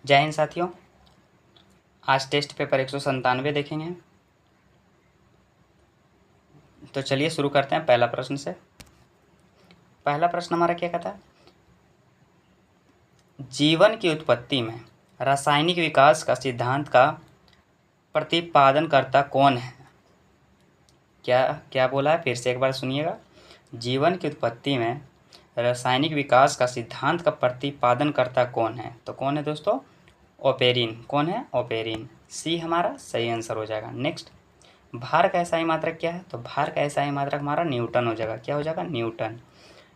जय हिंद साथियों, आज टेस्ट पेपर 197 देखेंगे। तो चलिए शुरू करते हैं पहला प्रश्न से। पहला प्रश्न हमारा क्या कहता है, जीवन की उत्पत्ति में रासायनिक विकास का सिद्धांत का प्रतिपादनकर्ता कौन है। क्या क्या बोला है, फिर से एक बार सुनिएगा। जीवन की उत्पत्ति में रासायनिक विकास का सिद्धांत का प्रतिपादनकर्ता कौन है। तो कौन है दोस्तों, ओपेरिन। कौन है, ओपेरिन। सी हमारा सही आंसर हो जाएगा। नेक्स्ट, भार का एसआई मात्रक क्या है। तो भार का एसआई मात्रक हमारा न्यूटन हो जाएगा। क्या हो जाएगा, न्यूटन।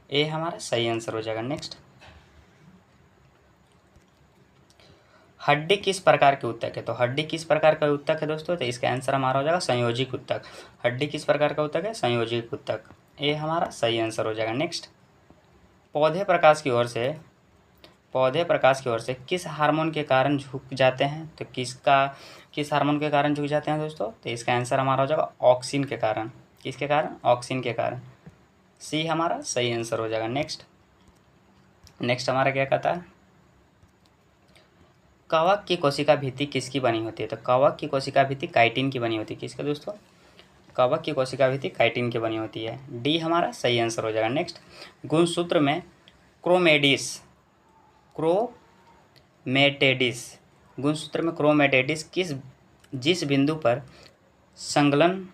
ए हमारा सही आंसर हो जाएगा। नेक्स्ट, हड्डी किस प्रकार के उत्तक है। तो हड्डी किस प्रकार का उत्तक है दोस्तों, तो इसका आंसर हमारा हो जाएगा संयोजिक उत्तक। हड्डी किस प्रकार का उत्तक है, संयोजिक उत्तक। ए हमारा सही आंसर हो जाएगा। नेक्स्ट, पौधे प्रकाश की ओर से किस हार्मोन के कारण झुक जाते हैं। तो किस हार्मोन के कारण झुक जाते हैं दोस्तों, तो इसका आंसर हमारा हो जाएगा ऑक्सिन के कारण। किसके कारण, ऑक्सिन के कारण। सी हमारा सही आंसर हो जाएगा। नेक्स्ट हमारा क्या कहता है, कवक की कोशिका भित्ति किसकी बनी होती है। तो कवक की कोशिका भित्ति काइटिन की बनी होती है। किसके दोस्तों, कवक की कोशिका भित्ति काइटिन की बनी होती है। डी हमारा सही आंसर हो जाएगा। नेक्स्ट, गुणसूत्र में गुणसूत्र में क्रोमेटेडिस जिस बिंदु पर संलग्न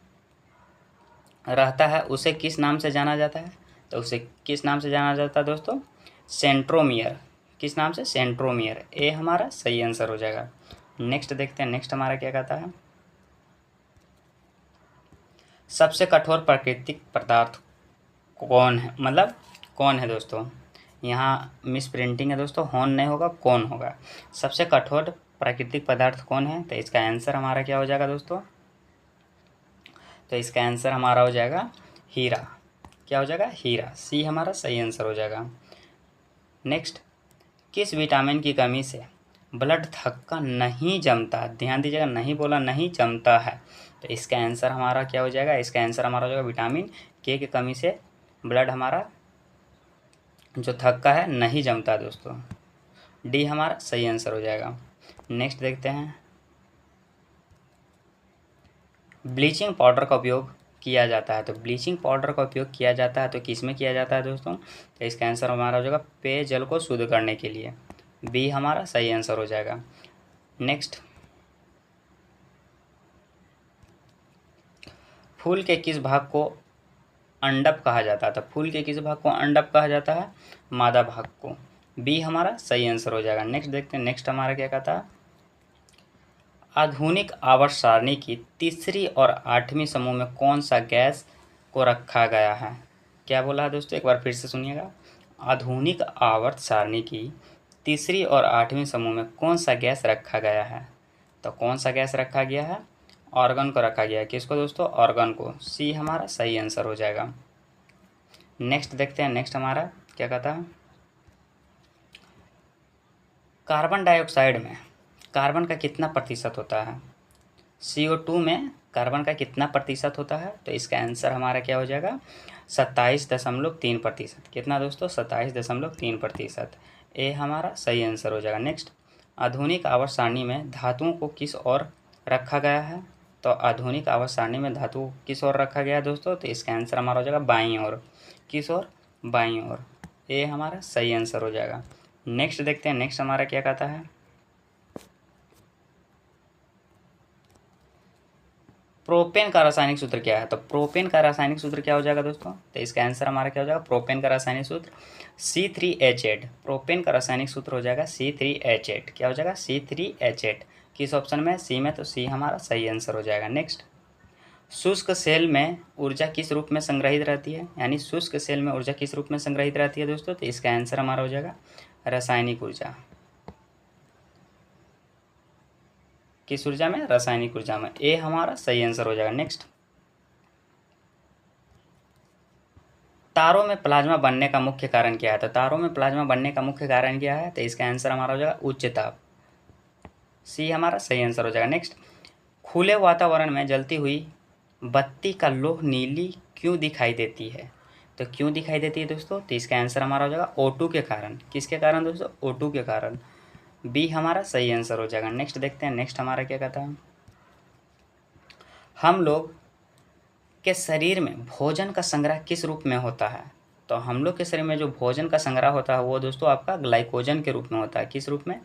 रहता है उसे किस नाम से जाना जाता है। तो उसे किस नाम से जाना जाता है दोस्तों, सेंट्रोमियर। किस नाम से, सेंट्रोमियर। ए हमारा सही आंसर हो जाएगा। नेक्स्ट देखते हैं, नेक्स्ट हमारा क्या कहता है, सबसे कठोर प्राकृतिक पदार्थ कौन है, मतलब कौन है दोस्तों। यहाँ मिस प्रिंटिंग है दोस्तों, होन नहीं होगा, कौन होगा। सबसे कठोर प्राकृतिक पदार्थ कौन है। तो इसका आंसर हमारा क्या हो जाएगा दोस्तों, तो इसका आंसर हमारा हो जाएगा हीरा। क्या हो जाएगा, हीरा। सी हमारा सही आंसर हो जाएगा। नेक्स्ट, किस विटामिन की कमी से ब्लड थक्का नहीं जमता। ध्यान दीजिएगा, नहीं बोला, नहीं जमता है। तो इसका आंसर हमारा क्या हो जाएगा, इसका आंसर हमारा हो जाएगा विटामिन के की कमी से ब्लड हमारा जो थक्का है नहीं जमता दोस्तों। डी हमारा सही आंसर हो जाएगा। नेक्स्ट देखते हैं, ब्लीचिंग पाउडर का उपयोग किया जाता है। तो ब्लीचिंग पाउडर का उपयोग किया जाता है तो किस में किया जाता है दोस्तों, तो इसका आंसर हमारा हो जाएगा पेयजल को शुद्ध करने के लिए। बी हमारा सही आंसर हो जाएगा। नेक्स्ट, फूल के किस भाग को अंडप कहा जाता है। तो फूल के किस भाग को अंडप कहा जाता है, मादा भाग को। बी हमारा सही आंसर हो जाएगा। नेक्स्ट देखते हैं, नेक्स्ट हमारा क्या कहता है, आधुनिक आवर्त सारणी की तीसरी और आठवीं समूह में कौन सा गैस को रखा गया है। क्या बोला है दोस्तों, एक बार फिर से सुनिएगा। आधुनिक आवर्त सारणी की तीसरी और आठवीं समूह में कौन सा गैस रखा गया है। तो कौन सा गैस रखा गया है, ऑर्गन को रखा गया है। किसको दोस्तों, ऑर्गन को। सी हमारा सही आंसर हो जाएगा। नेक्स्ट देखते हैं, नेक्स्ट हमारा क्या कहता है, कार्बन डाइऑक्साइड में कार्बन का कितना प्रतिशत होता है। CO2 में कार्बन का कितना प्रतिशत होता है। तो इसका आंसर हमारा क्या हो जाएगा, 27.3%। कितना दोस्तों, 27.3%। ए हमारा सही आंसर हो जाएगा। नेक्स्ट, आधुनिक आवर्त सारणी में धातुओं को किस ओर रखा गया है। तो आधुनिक आवर्त सारणी में धातु किस ओर रखा गया है दोस्तों, तो इसका आंसर हमारा हो जाएगा बाईं ओर। किस ओर, बाईं ओर। ए हमारा सही आंसर हो जाएगा। नेक्स्ट देखते हैं, नेक्स्ट हमारा क्या कहता है, प्रोपेन का रासायनिक सूत्र क्या है। तो प्रोपेन का रासायनिक सूत्र क्या हो जाएगा दोस्तों, तो इसका आंसर हमारा क्या हो जाएगा, प्रोपेन का रासायनिक सूत्र C3H8। प्रोपेन का रासायनिक सूत्र हो जाएगा C3H8। क्या हो जाएगा, C3H8। किस ऑप्शन में, सी में। तो सी हमारा सही आंसर हो जाएगा। नेक्स्ट, शुष्क सेल में ऊर्जा किस रूप में संग्रहित रहती है, यानी शुष्क सेल में ऊर्जा किस रूप में संग्रहित रहती है दोस्तों, तो इसका आंसर हमारा हो जाएगा रासायनिक ऊर्जा। किस ऊर्जा में, रासायनिक ऊर्जा में। ए हमारा सही आंसर हो जाएगा। नेक्स्ट, तारों में प्लाज्मा बनने का मुख्य कारण क्या है। तो तारों में प्लाज्मा बनने का मुख्य कारण क्या है, तो इसका आंसर हमारा हो जाएगा उच्च ताप। सी हमारा सही आंसर हो जाएगा। नेक्स्ट, खुले वातावरण में जलती हुई बत्ती का लौह नीली क्यों दिखाई देती है। तो क्यों दिखाई देती है दोस्तों, तो इसका आंसर हमारा हो जाएगा O2 के कारण। किसके कारण दोस्तों, O2 के कारण। बी हमारा सही आंसर हो जाएगा। नेक्स्ट देखते हैं, नेक्स्ट हमारा क्या कहता है, हम लोग के शरीर में भोजन का संग्रह किस रूप में होता है। तो हम लोग के शरीर में जो भोजन का संग्रह होता है वो दोस्तों आपका ग्लाइकोजन के रूप में होता है। किस रूप में?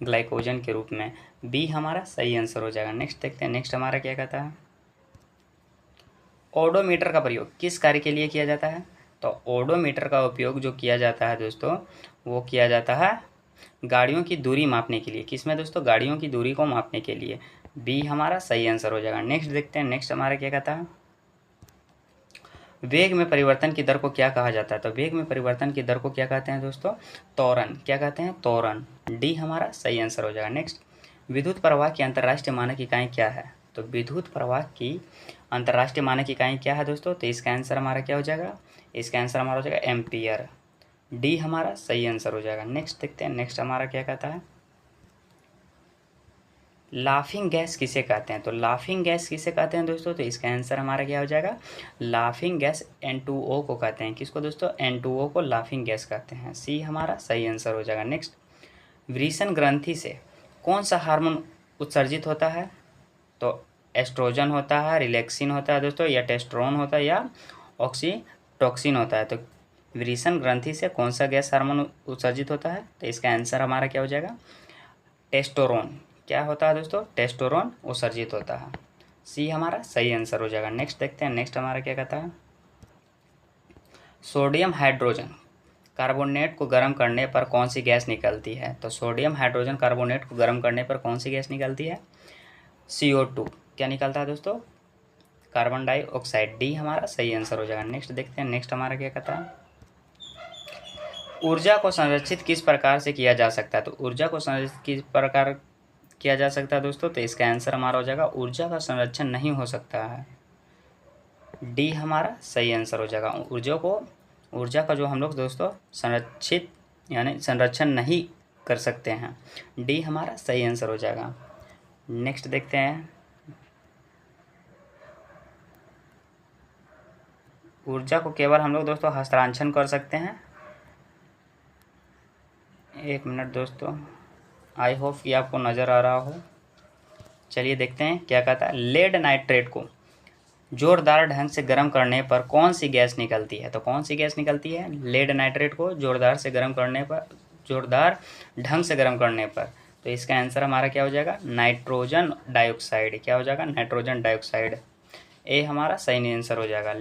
ग्लाइकोजन के रूप में। बी हमारा सही आंसर हो जाएगा। नेक्स्ट देखते हैं, नेक्स्ट हमारा क्या कहता है, ओडोमीटर का प्रयोग किस कार्य के लिए किया जाता है। तो ओडोमीटर का उपयोग जो किया जाता है दोस्तों, वो किया जाता है गाड़ियों की दूरी मापने के लिए। किसमें दोस्तों? गाड़ियों की दूरी को मापने के लिए। बी हमारा सही आंसर हो जाएगा। नेक्स्ट देखते हैं, नेक्स्ट हमारा क्या कहता है, वेग में परिवर्तन की दर को क्या कहा जाता है। तो वेग में परिवर्तन की दर को क्या कहते हैं दोस्तों? त्वरण। क्या कहते हैं? त्वरण। डी हमारा सही आंसर हो जाएगा। नेक्स्ट, विद्युत प्रवाह की अंतर्राष्ट्रीय मानक इकाई क्या है। तो विद्युत प्रवाह की अंतर्राष्ट्रीय मानक इकाई क्या है दोस्तों? तो इसका आंसर हमारा क्या हो जाएगा? इसका आंसर हमारा हो जाएगा एम्पियर। डी हमारा सही आंसर हो जाएगा। नेक्स्ट देखते हैं, नेक्स्ट हमारा क्या कहता है, लाफिंग गैस किसे कहते हैं। तो लाफिंग गैस किसे कहते हैं दोस्तों? तो इसका आंसर हमारा क्या हो जाएगा? लाफिंग गैस N2O को कहते हैं। किसको दोस्तों? N2O को लाफिंग गैस कहते हैं। सी हमारा सही आंसर हो जाएगा। नेक्स्ट, वृषण ग्रंथि से कौन सा हार्मोन उत्सर्जित होता है। तो एस्ट्रोजन होता है, रिलैक्सिन होता है दोस्तों, या टेस्टोस्टेरोन होता है, या ऑक्सीटोसिन होता है। तो वृषण ग्रंथि से कौन सा गैस हार्मोन उत्सर्जित होता है। तो इसका आंसर हमारा क्या हो जाएगा? टेस्टोस्टेरोन। क्या होता है दोस्तों? टेस्टोस्टेरोन उत्सर्जित होता है। सी हमारा सही आंसर हो जाएगा। नेक्स्ट देखते हैं, नेक्स्ट हमारा क्या कहता है, सोडियम हाइड्रोजन कार्बोनेट को गर्म करने पर कौन सी गैस निकलती है। तो सोडियम हाइड्रोजन कार्बोनेट को गर्म करने पर कौन सी गैस निकलती है? CO2। क्या निकलता है दोस्तों? Carbon dioxide. डी हमारा सही आंसर हो जाएगा। नेक्स्ट देखते हैं, नेक्स्ट हमारा क्या कहता है, ऊर्जा को संरक्षित किस प्रकार से किया जा सकता है। तो ऊर्जा को संरक्षित किस प्रकार किया जा सकता है दोस्तों? तो इसका आंसर हमारा हो जाएगा, ऊर्जा का संरक्षण नहीं हो सकता है। डी हमारा सही आंसर हो जाएगा। ऊर्जा का जो हम लोग दोस्तों संरक्षित यानी संरक्षण नहीं कर सकते हैं। डी हमारा सही आंसर हो जाएगा। नेक्स्ट देखते हैं, ऊर्जा को केवल हम लोग दोस्तों हस्तांतरण कर सकते हैं। एक मिनट दोस्तों, आई होप कि आपको नज़र आ रहा हो। चलिए देखते हैं क्या कहता है, लेड नाइट्रेट को जोरदार ढंग से गर्म करने पर कौन सी गैस निकलती है। तो कौन सी गैस निकलती है? लेड नाइट्रेट को जोरदार ढंग से गर्म करने पर। तो इसका आंसर हमारा क्या हो जाएगा? Nitrogen dioxide. क्या हो जाएगा? Nitrogen dioxide. ए हमारा सही आंसर हो जाएगा।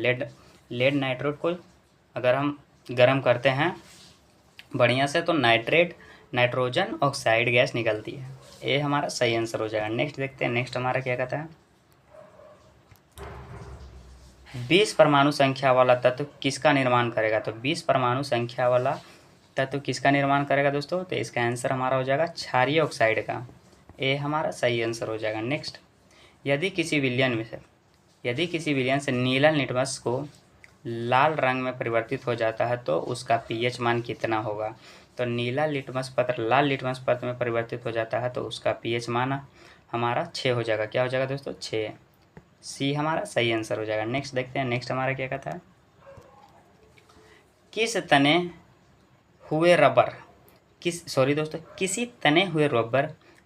लेड नाइट्रेट को अगर हम गर्म करते हैं बढ़िया से तो नाइट्रोजन ऑक्साइड गैस निकलती है। ए हमारा सही आंसर हो जाएगा। नेक्स्ट देखते हैं, नेक्स्ट हमारा क्या कहता है, 20 परमाणु संख्या वाला तत्व किसका निर्माण करेगा। तो 20 परमाणु संख्या वाला तत्व किसका निर्माण करेगा दोस्तों? तो इसका आंसर हमारा हो जाएगा क्षारीय ऑक्साइड का। ए हमारा सही आंसर हो जाएगा। नेक्स्ट, यदि किसी विलयन से नीला लिटमस को लाल रंग में परिवर्तित हो जाता है तो उसका pH मान कितना होगा। तो नीला लिटमस पत्र लाल लिटमस पत्र में परिवर्तित हो जाता है तो उसका pH मान हमारा 6 हो जाएगा। क्या हो जाएगा दोस्तों? 6। सी हमारा सही आंसर हो जाएगा। नेक्स्ट देखते हैं, नेक्स्ट हमारा क्या कहता है, किसी तने हुए रबर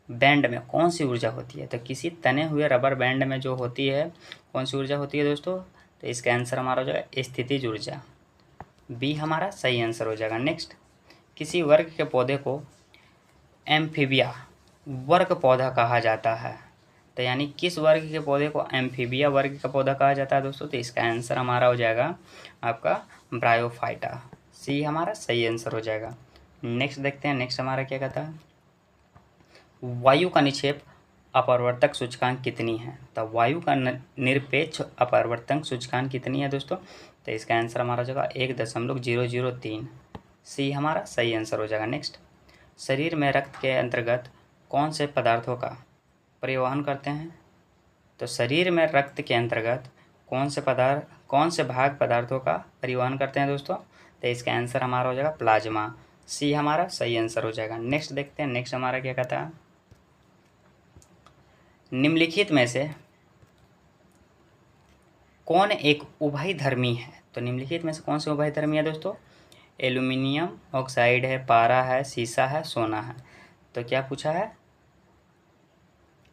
बैंड में कौन सी ऊर्जा होती है। तो किसी तने हुए रबर बैंड में जो होती है कौन सी ऊर्जा होती है दोस्तों? तो इसका आंसर हमारा हो जाएगा स्थितिज ऊर्जा। बी हमारा सही आंसर हो जाएगा। नेक्स्ट, किसी वर्ग के पौधे को एम्फीबिया वर्ग पौधा कहा जाता है। तो यानी किस वर्ग के पौधे को एम्फीबिया वर्ग का पौधा कहा जाता है दोस्तों? तो इसका आंसर हमारा हो जाएगा आपका ब्रायोफाइटा। सी हमारा सही आंसर हो जाएगा। नेक्स्ट देखते हैं, नेक्स्ट हमारा क्या कहता है, वायु का निक्षेप अपवर्तक सूचकांक कितनी है। तो वायु का निरपेक्ष अपवर्तक सूचकांक कितनी है दोस्तों? तो इसका आंसर हमारा हो जाएगा 1.003। सी हमारा सही आंसर हो जाएगा। नेक्स्ट, शरीर में रक्त के अंतर्गत कौन से पदार्थों का परिवहन करते हैं। तो शरीर में रक्त के अंतर्गत कौन से भाग पदार्थों का परिवहन करते हैं दोस्तों? तो इसका आंसर हमारा हो जाएगा प्लाज्मा। सी हमारा सही आंसर हो जाएगा। नेक्स्ट देखते हैं, नेक्स्ट हमारा क्या कहता है, निम्नलिखित में से कौन एक उभयधर्मी है। तो निम्नलिखित में से कौन से उभयधर्मी है दोस्तों? एल्यूमिनियम ऑक्साइड है, पारा है, सीसा है, सोना है। तो क्या पूछा है,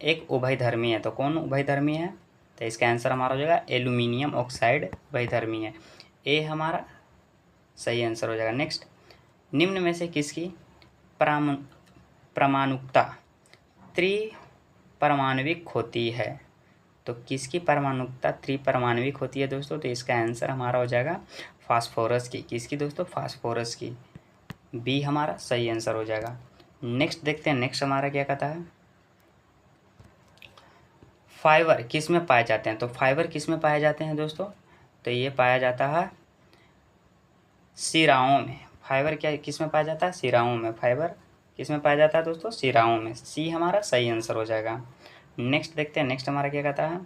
एक उभयधर्मी है, तो कौन उभयधर्मी है, तो इसका आंसर हमारा हो जाएगा एल्यूमिनियम ऑक्साइड उभयधर्मी है। ए हमारा सही आंसर हो जाएगा। नेक्स्ट, निम्न में से किसकी परमाणुकता त्रिपरमाणविक होती है, तो किसकी परमाणुकता त्रिपरमाणविक होती है दोस्तों, तो इसका आंसर हमारा हो जाएगा फास्फोरस की। किसकी दोस्तों, फास्फोरस की। बी हमारा सही आंसर हो जाएगा। नेक्स्ट देखते हैं, नेक्स्ट हमारा क्या कहता है, फाइबर किस में पाए जाते हैं, तो फाइबर किस में पाए जाते हैं दोस्तों, तो ये पाया जाता है शिराओं में। फाइबर क्या किस में पाया जाता है, शिराओं में। फाइबर किस में पाया जाता है दोस्तों, शिराओं में। सी हमारा सही आंसर हो जाएगा। नेक्स्ट देखते हैं, नेक्स्ट हमारा क्या कहता है,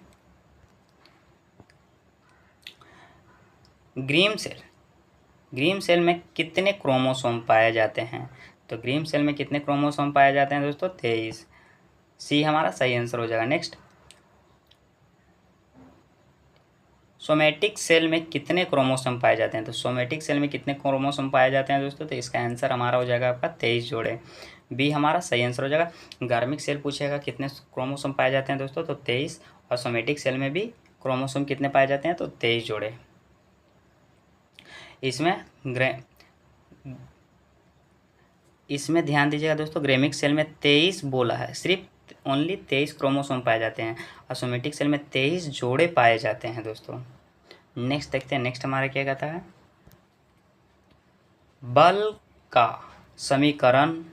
ग्रीन सेल। ग्रीन सेल में कितने क्रोमोसोम पाए जाते हैं, तो ग्रीन सेल में कितने क्रोमोसोम पाए जाते हैं दोस्तों, 23। सी हमारा सही आंसर हो जाएगा। नेक्स्ट, सोमेटिक सेल में कितने क्रोमोसोम पाए जाते हैं, तो सोमेटिक सेल में कितने क्रोमोसोम पाए जाते हैं दोस्तों, तो इसका आंसर हमारा हो जाएगा आपका 23 जोड़े। बी हमारा सही आंसर हो जाएगा। गार्मिक सेल पूछेगा कितने क्रोमोसोम पाए जाते हैं दोस्तों, तो 23, और सोमेटिक सेल में भी क्रोमोसोम कितने पाए जाते हैं, तो 23 जोड़े। इसमें ध्यान दीजिएगा दोस्तों, ग्रेमिक सेल में 23 बोला है, सिर्फ ओनली 23 क्रोमोसोम पाए जाते हैं, और सोमेटिक सेल में 23 जोड़े पाए जाते हैं दोस्तों। नेक्स्ट देखते हैं, नेक्स्ट हमारा क्या कहता है, बल का समीकरण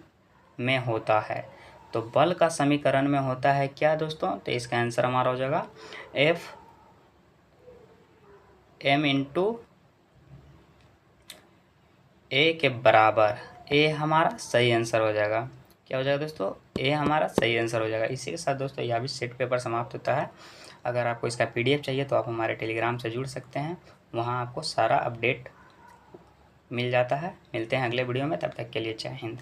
में होता है, तो बल का समीकरण में होता है क्या दोस्तों, तो इसका आंसर हमारा हो जाएगा एफ एम इंटू ए के बराबर। ए हमारा सही आंसर हो जाएगा। क्या हो जाएगा दोस्तों, ए हमारा सही आंसर हो जाएगा। इसी के साथ दोस्तों यह भी सेट पेपर समाप्त होता है। अगर आपको इसका PDF चाहिए तो आप हमारे टेलीग्राम से जुड़ सकते हैं, वहाँ आपको सारा अपडेट मिल जाता है। मिलते हैं अगले वीडियो में, तब तक के लिए जय हिंद।